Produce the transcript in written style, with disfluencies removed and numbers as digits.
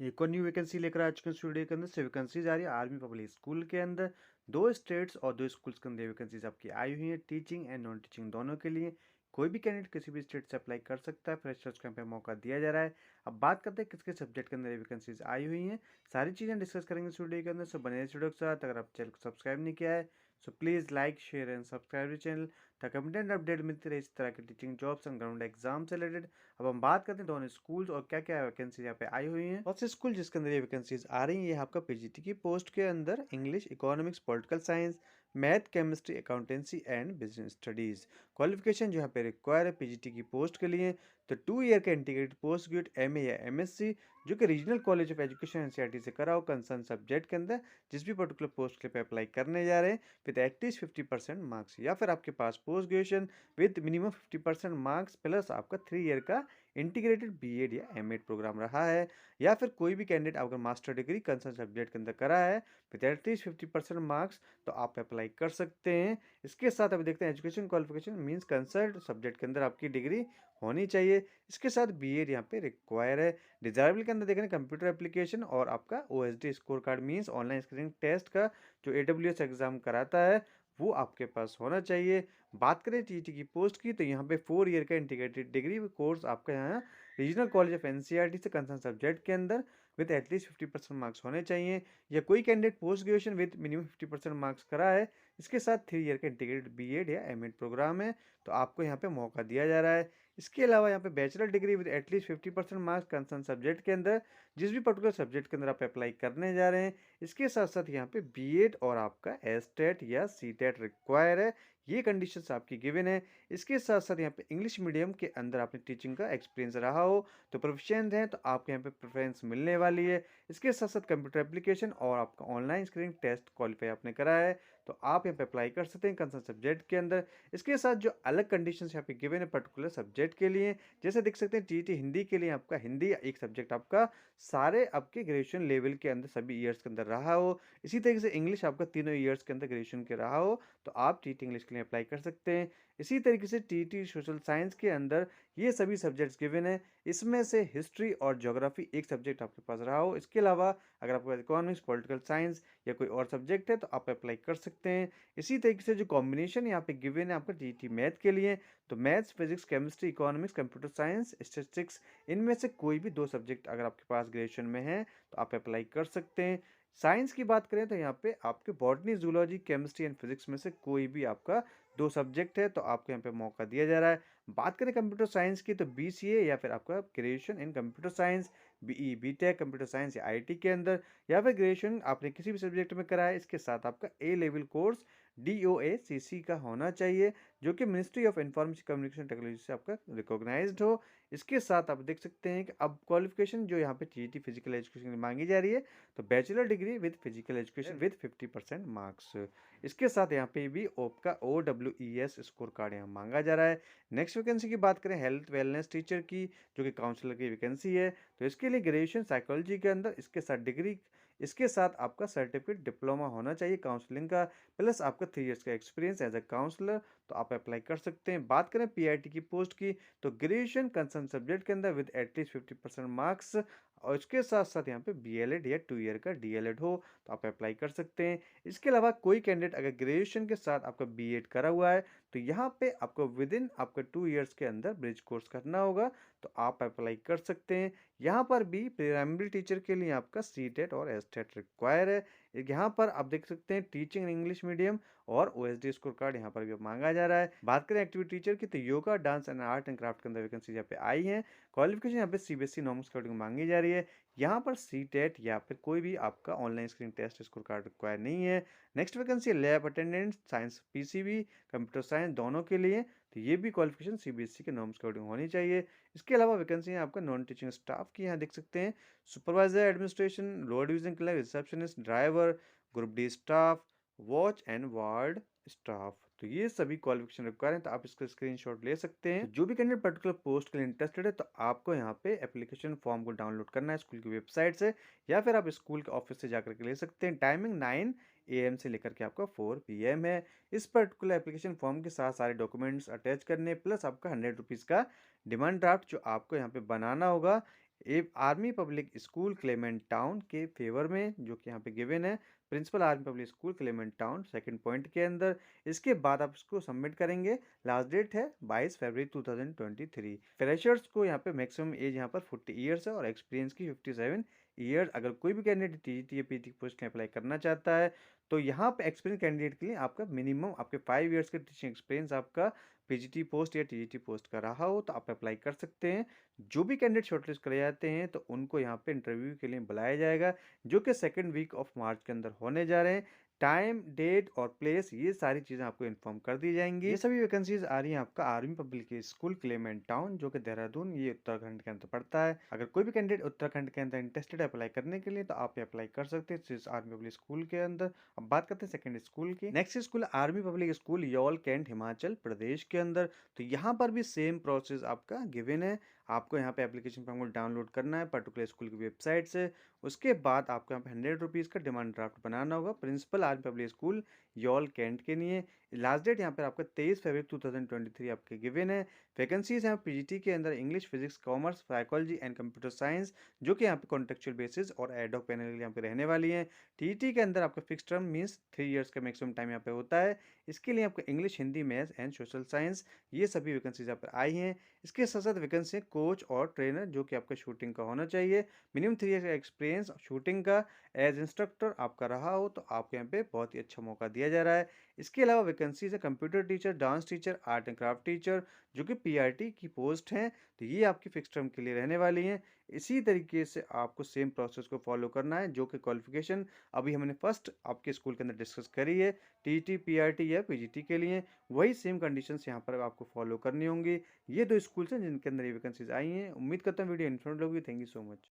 एक और new vacancy लेकर आ चुके हैं स्टूडियो के अंदर से वैकेंसीज आ रही है आर्मी पब्लिक स्कूल के अंदर। दो स्टेट्स और दो स्कूल्स के अंदर वैकेंसीज आपकी आई हुई हैं, टीचिंग एंड नॉन टीचिंग दोनों के लिए। कोई भी कैंडिडेट किसी भी स्टेट से अप्लाई कर सकता है, फ्रेशर्स को यहाँ पे मौका दिया जा रहा है। अब बात करते हैं किसके सब्जेक्ट के अंदर वैकेंसीज आई हुई हैं। सारी चीज़ें डिस्कस करेंगे स्टूडियो के अंदर, सो बने स्टूडियो के साथ। अगर आप चैनल को सब्सक्राइब नहीं किया है so please like share and subscribe channel, ताकि अपडेट अपडेट मिलती रहे इस तरह के teaching jobs and government exam से रिलेटेड। अब हम बात करते हैं दोनों स्कूल्स और क्या क्या वैकेंसी यहाँ पे आई हुई हैं। फर्स्ट स्कूल जिसके अंदर ये वैकेंसीज आ रही हैं, ये आपका पीजीटी की पोस्ट के अंदर English, economics, political science, math, chemistry, accountancy and business studies. Qualification जो यहाँ पे रिक्वायर है पीजीटी की पोस्ट के लिए, तो 2 ईयर का इंटीग्रेटेड पोस्ट ग्रेजुएट एमए या एमएससी जो कि regional college of education NCERT से करा हो कंसर्न सब्जेक्ट के अंदर, जिस भी पर्टिकुलर पोस्ट के पे अप्लाई करने जा रहे हैं, विद एटलीस्ट 50% मार्क्स। या फिर आपके पास post graduation with minimum 50% marks plus आपका 3 ईयर का इंटीग्रेटेड बीएड या एमएड प्रोग्राम रहा है। या फिर कोई भी कैंडिडेट अगर मास्टर डिग्री कंसर्न सब्जेक्ट के अंदर करा है विद एटलीस्ट 50% मार्क्स, तो आप अप्लाई कर सकते हैं। इसके साथ अभी देखते हैं education qualification means concern subject के अंदर आपकी डिग्री होनी चाहिए। इसके साथ बीएड यहाँ पे रिक्वायर है। डिजायरेबल के अंदर देख रहे हैं कंप्यूटर एप्लीकेशन और आपका OSD score card means online screening test का जो एडब्ल्यूएस एग्जाम कराता है वो आपके पास होना चाहिए। बात करें टीटी की पोस्ट की, तो यहाँ पे 4 ईयर का इंटीग्रेटेड डिग्री कोर्स आपका यहाँ रीजनल कॉलेज ऑफ एनसीईआरटी से कंसर्न सब्जेक्ट के अंदर विद एटलीस्ट 50% मार्क्स होने चाहिए। या कोई candidate post graduation with minimum 50% marks करा है, इसके साथ 3 ईयर का इंटीग्रेटेड बीएड या एमएड प्रोग्राम है, तो आपको यहाँ पे मौका दिया जा रहा है। इसके अलावा यहाँ पे bachelor degree with at least 50% marks concern subject के अंदर, जिस भी पर्टिकुलर सब्जेक्ट के अंदर आप अप्लाई करने जा रहे हैं। इसके साथ साथ यहाँ पे बीएड और आपका एसटेट या सीटेट रिक्वायर है, ये कंडीशंस आपकी गिवन है। इसके साथ साथ यहाँ पे इंग्लिश मीडियम के अंदर आपने टीचिंग का एक्सपीरियंस रहा हो तो प्रोफिशिएंट हैं, तो आपको यहाँ पे प्रेफरेंस मिलने वाली है। इसके साथ साथ कंप्यूटर एप्लीकेशन और आपका ऑनलाइन स्क्रीनिंग टेस्ट क्वालिफाई आपने करा है, तो आप यहाँ पे अप्लाई कर सकते हैं कंसर्न सब्जेक्ट के अंदर। इसके साथ जो अलग कंडीशन यहाँ पे गिवन है पर्टिकुलर सब्जेक्ट के लिए, जैसे देख सकते हैं टीटी हिंदी के लिए आपका हिंदी एक सब्जेक्ट आपका सारे आपके ग्रेजुएशन लेवल के अंदर सभी ईयर्स के अंदर रहा हो। इसी तरीके से इंग्लिश आपका तीनों ईयर्स के अंदर ग्रेजुएशन के रहा हो, तो आप टीटी इंग्लिश के लिए अप्लाई कर सकते हैं। इसी तरीके से टीटी सोशल साइंस के अंदर ये सभी सब्जेक्ट्स गिवन है। इसमें से हिस्ट्री और ज्योग्राफी एक सब्जेक्ट आपके पास रहा हो, इसके अलावा अगर आपके पास इकोनॉमिक्स, पॉलिटिकल साइंस या कोई और सब्जेक्ट है तो आप अप्लाई कर सकते हैं। इसी तरीके से जो कॉम्बिनेशन यहाँ पे गिवन है आपका टीटी मैथ के लिए, तो maths, physics, chemistry, economics, computer science, statistics, इनमें से कोई भी 2 सब्जेक्ट अगर आपके पास ग्रेजुएशन में है तो आप अप्लाई कर सकते हैं। साइंस की बात करें तो यहाँ पे आपके botany, zoology, chemistry and physics में से कोई भी आपका 2 सब्जेक्ट है तो आपको यहाँ पे मौका दिया जा रहा है। बात करें कंप्यूटर साइंस की, तो बीसीए या फिर आपका graduation in computer science, BE, BTech computer science या आईटी के अंदर, या फिर ग्रेजुएशन आपने किसी भी सब्जेक्ट में करा है, इसके साथ आपका ए लेवल कोर्स डीओएसीसी का होना चाहिए, जो कि ministry of information communication technology से आपका रिकॉग्नाइज्ड हो। इसके साथ आप देख सकते हैं कि अब क्वालिफिकेशन जो यहाँ पे टीटी फिजिकल एजुकेशन की मांगी जा रही है, तो bachelor degree with physical education with 50% marks. इसके साथ यहाँ पे भी आपका OWES स्कोर कार्ड यहाँ मांगा जा रहा है। नेक्स्ट वैकेंसी की बात करें हेल्थ वेलनेस टीचर की, जो कि काउंसलर की वैकेंसी है, तो इसके लिए ग्रेजुएशन साइकोलॉजी के अंदर, इसके साथ डिग्री, इसके साथ आपका सर्टिफिकेट डिप्लोमा होना चाहिए काउंसलिंग का, प्लस आपका 3 इयर्स का एक्सपीरियंस एज अ काउंसलर, तो आप अप्लाई कर सकते हैं। बात करें पीआईटी की पोस्ट की, तो ग्रेजुएशन कंसर्न सब्जेक्ट के अंदर विद एटलीस्ट 50% मार्क्स, और इसके साथ साथ यहाँ पे बीएलएड या 2 ईयर का डीएलएड हो तो आप अप्लाई कर सकते हैं। इसके अलावा कोई कैंडिडेट अगर ग्रेजुएशन के साथ आपका बीएड करा हुआ है, तो यहाँ पे आपको विद इन आपका 2 इयर्स के अंदर ब्रिज कोर्स करना होगा, तो आप अप्लाई कर सकते हैं। यहाँ पर भी प्राइमरी टीचर के लिए आपका सीटेट और एसटेट रिक्वायर है। यहाँ पर आप देख सकते हैं टीचिंग इंग्लिश मीडियम और ओएसडी स्कोर कार्ड यहाँ पर भी मांगा जा रहा है। बात करें एक्टिविटी टीचर की, तो yoga, dance and art and craft के अंदर वैकेंसी यहाँ पे आई है। क्वालिफिकेशन यहाँ पे सीबीएसई नॉर्म्स के अकॉर्डिंग मांगी जा रही है। यहाँ पर सीटेट या फिर कोई भी आपका online screen test score card require नहीं है। Next vacancy lab attendant, science PCB, computer science दोनों के लिए, तो ये भी क्वालिफिकेशन सीबीएसई के नॉर्म्स के अकॉर्डिंग होनी चाहिए। इसके अलावा वैकेंसी है आपका नॉन टीचिंग स्टाफ की, यहाँ देख सकते हैं supervisor administration, lower division clerk, receptionist, driver, group D staff, watch and ward staff, तो ये सभी क्वालिफिकेशन रिक्वायर हैं, तो आप इसका स्क्रीनशॉट ले सकते हैं। तो जो भी कैंडिडेट पर्टिकुलर पोस्ट के लिए इंटरेस्टेड है, तो आपको यहाँ पे एप्लीकेशन फॉर्म को डाउनलोड करना है स्कूल की वेबसाइट से, या फिर आप स्कूल के ऑफिस से जाकर के ले सकते हैं। टाइमिंग 9 AM से लेकर के आपका 4 PM है। इस पर्टिकुलर एप्लीकेशन फॉर्म के साथ सारे डॉक्यूमेंट्स अटैच करने, प्लस आपका 100 रुपीज़ का डिमांड ड्राफ्ट जो आपको यहाँ पे बनाना होगा। Army public school Clement town के फेवर में, जो कि यहाँ पे गिवन है, principal army public school Clement town second point के अंदर। इसके बाद आप इसको सबमिट करेंगे। लास्ट डेट है 22 फरवरी 2023। फ्रेशर्स को यहाँ पे मैक्सिमम एज यहाँ पर 40 ईयर्स है और एक्सपीरियंस की 57 ईयर्स। अगर कोई भी कैंडिडेट टीजीटी या पीटी पोस्ट में अप्लाई करना चाहता है तो यहाँ पे एक्सपीरियंस कैंडिडेट के लिए आपका मिनिमम आपके 5 ईयर्स का टीचिंग एक्सपीरियंस आपका पीजीटी पोस्ट या टीजीटी पोस्ट का रहा हो तो आप अप्लाई कर सकते हैं। जो भी कैंडिडेट शॉर्टलिस्ट करे जाते हैं तो उनको यहाँ पे इंटरव्यू के लिए बुलाया जाएगा, जो कि सेकंड वीक ऑफ मार्च के अंदर होने जा रहे हैं। टाइम, डेट और प्लेस ये सारी चीज़ें आपको इन्फॉर्म कर दी जाएंगी। ये सभी वैकेंसीज आ रही हैं आपका army public school Clement town, जो कि देहरादून, ये उत्तराखंड के अंदर पड़ता है। अगर कोई भी कैंडिडेट उत्तराखंड के अंदर इंटरेस्टेड है अप्लाई करने के लिए तो आप अप्लाई कर सकते हैं इस आर्मी पब्लिक स्कूल के अंदर। अब बात करते हैं सेकंड स्कूल की। Next school army public school Yol cantt Himachal Pradesh के अंदर। तो यहाँ पर भी सेम प्रोसेस आपका गिवन है। आपको यहाँ पे एप्लीकेशन फॉर्म को डाउनलोड करना है पर्टिकुलर स्कूल की वेबसाइट से। उसके बाद आपको यहाँ पे 100 रुपीज़ का डिमांड ड्राफ्ट बनाना होगा principal army public school Yol cantt के लिए। लास्ट डेट यहाँ पर आपका 23 फरवरी 2023 आपके गिवन है। वैकेंसीज हैं पीजीटी के अंदर English, physics, commerce, psychology and computer science, जो कि यहाँ पे कॉन्ट्रेक्चुअल बेसिस और एडहॉक पैनल यहाँ पे रहने वाली हैं। टीईटी के अंदर आपका फिक्स टर्म मींस 3 इयर्स का मैक्सिमम टाइम यहाँ पे होता है। इसके लिए आपको English, Hindi, maths and social science, ये सभी वैकेंसीज यहाँ पर आई हैं। इसके साथ साथ वैकेंसी कोच और ट्रेनर, जो कि आपका शूटिंग का होना चाहिए। मिनिमम 3 ईयर का एक्सपीरियंस शूटिंग का एज इंस्ट्रक्टर आपका रहा हो तो आपको यहाँ पे बहुत ही अच्छा मौका दिया जा रहा है। इसके अलावा वैकेंसीज है computer teacher, dance teacher, art and craft teacher, जो कि पीआरटी की पोस्ट हैं। तो ये आपकी फिक्स टर्म के लिए रहने वाली हैं। इसी तरीके से आपको सेम प्रोसेस को फॉलो करना है, जो कि क्वालिफिकेशन अभी हमने फर्स्ट आपके स्कूल के अंदर डिस्कस करी है, टीटी, पीआरटी या पीजीटी के लिए, वही सेम कंडीशंस यहाँ पर आपको फॉलो करनी होंगी। ये दो स्कूल्स हैं जिनके अंदर ये वैकेंसीज आई हैं। उम्मीद करता हूँ वीडियो इन्फॉर्मेटिव होगी। Thank you so much.